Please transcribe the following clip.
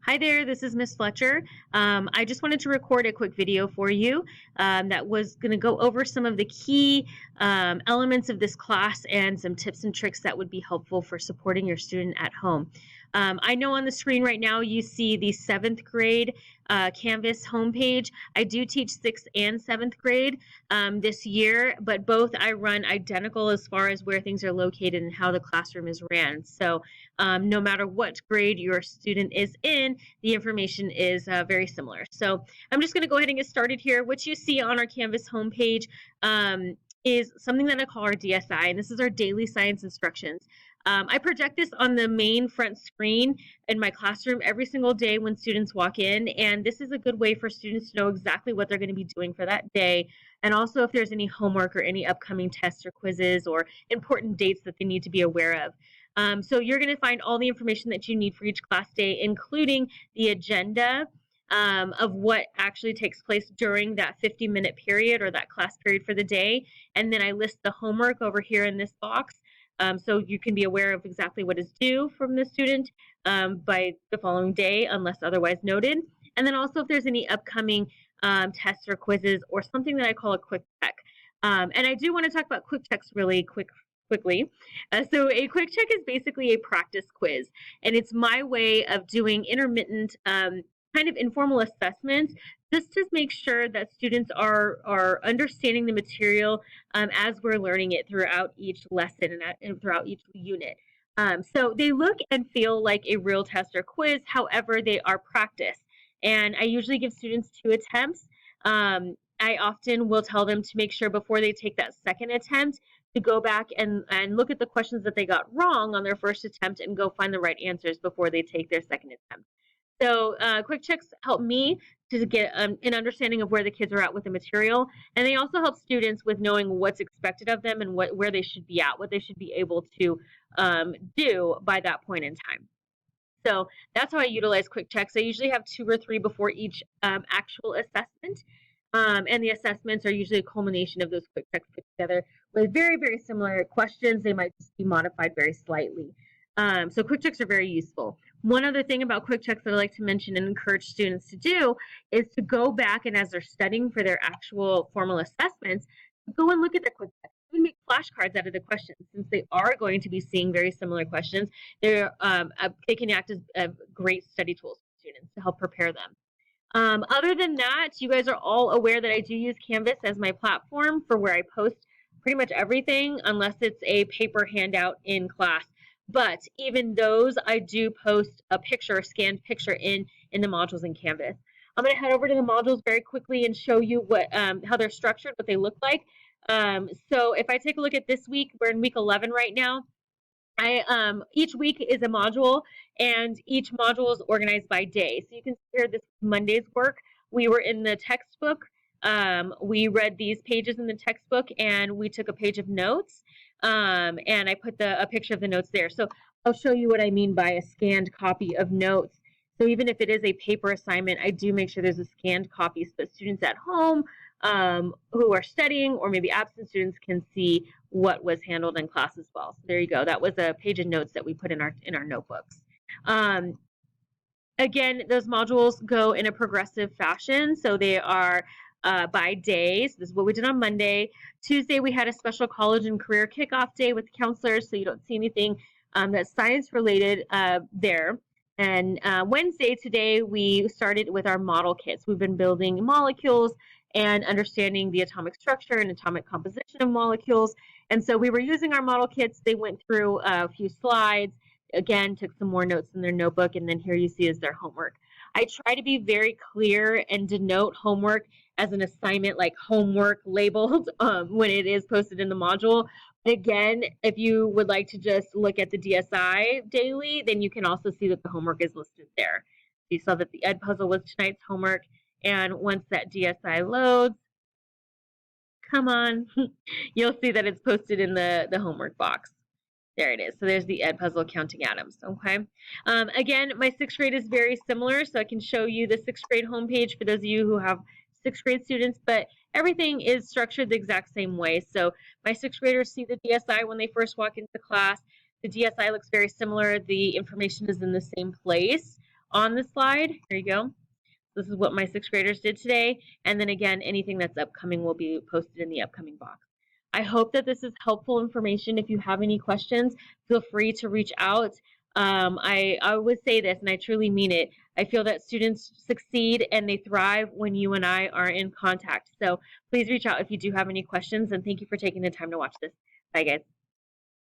Hi there, this is Miss Fletcher. I just wanted to record a quick video for you that was going to go over some of the key elements of this class and some tips and tricks that would be helpful for supporting your student at home. I know on the screen right now you see the 7th grade Canvas homepage. I do teach 6th and 7th grade this year, but both I run identical as far as where things are located and how the classroom is ran. So no matter what grade your student is in, the information is very similar. So I'm just going to go ahead and get started here. What you see on our Canvas homepage is something that I call our DSI, and this is our daily science instructions. I project this on the main front screen in my classroom every single day when students walk in, and this is a good way for students to know exactly what they're going to be doing for that day, and also if there's any homework or any upcoming tests or quizzes or important dates that they need to be aware of. So you're going to find all the information that you need for each class day, including the agenda of what actually takes place during that 50-minute period or that class period for the day. And then I list the homework over here in this box. So you can be aware of exactly what is due from the student by the following day, unless otherwise noted. And then also if there's any upcoming tests or quizzes or something that I call a quick check. And I do want to talk about quick checks really quickly. So a quick check is basically a practice quiz, and it's my way of doing intermittent kind of informal assessments just to make sure that students are understanding the material as we're learning it throughout each lesson and throughout each unit. So they look and feel like a real test or quiz, however, they are practice. And I usually give students 2 attempts. I often will tell them to make sure before they take that second attempt to go back and look at the questions that they got wrong on their first attempt and go find the right answers before they take their second attempt. So quick checks help me to get an understanding of where the kids are at with the material, and they also help students with knowing what's expected of them and where they should be at, what they should be able to do by that point in time. So that's how I utilize quick checks. I usually have 2 or 3 before each actual assessment. And the assessments are usually a culmination of those quick checks put together with very, very similar questions. They might just be modified very slightly. So quick checks are very useful. One other thing about quick checks that I like to mention and encourage students to do is to go back and as they're studying for their actual formal assessments, go and look at their quick checks. Even make flashcards out of the questions since they are going to be seeing very similar questions. They can act as great study tools for students to help prepare them. Other than that, you guys are all aware that I do use Canvas as my platform for where I post pretty much everything, unless it's a paper handout in class. But even those, I do post a picture, a scanned picture in the modules in Canvas. I'm going to head over to the modules very quickly and show you how they're structured, what they look like. So if I take a look at this week, we're in week 11 right now. Each week is a module, and each module is organized by day. So you can see here this Monday's work. We were in the textbook. We read these pages in the textbook, and we took a page of notes. And I put a picture of the notes there. So I'll show you what I mean by a scanned copy of notes. So even if it is a paper assignment, I do make sure there's a scanned copy so that students at home who are studying or maybe absent students can see what was handled in class as well. So there you go. That was a page of notes that we put in our notebooks. Again, those modules go in a progressive fashion. So they are by days. This is what we did on Monday. Tuesday, we had a special college and career kickoff day with counselors, so you don't see anything that's science related there. And Wednesday, today, we started with our model kits. We've been building molecules and understanding the atomic structure and atomic composition of molecules. And so we were using our model kits. They went through a few slides, again, took some more notes in their notebook, and then here you see is their homework. I try to be very clear and denote homework as an assignment, like homework labeled when it is posted in the module. Again, if you would like to just look at the DSI daily, then you can also see that the homework is listed there. You saw that the Ed puzzle was tonight's homework, and once that DSI loads, come on, you'll see that it's posted in the homework box. There it is. So there's the Ed puzzle counting atoms. Okay. Again, my 6th grade is very similar, so I can show you the 6th grade homepage for those of you who have 6th grade students, but everything is structured the exact same way. So my 6th graders see the DSI when they first walk into class. The DSI looks very similar. The information is in the same place. on the slide. Here you go. This is what my sixth graders did today. And then again, anything that's upcoming will be posted in the upcoming box. I hope that this is helpful information. If you have any questions, feel free to reach out. I always say this, and I truly mean it. I feel that students succeed and they thrive when you and I are in contact. So please reach out if you do have any questions. And thank you for taking the time to watch this. Bye, guys.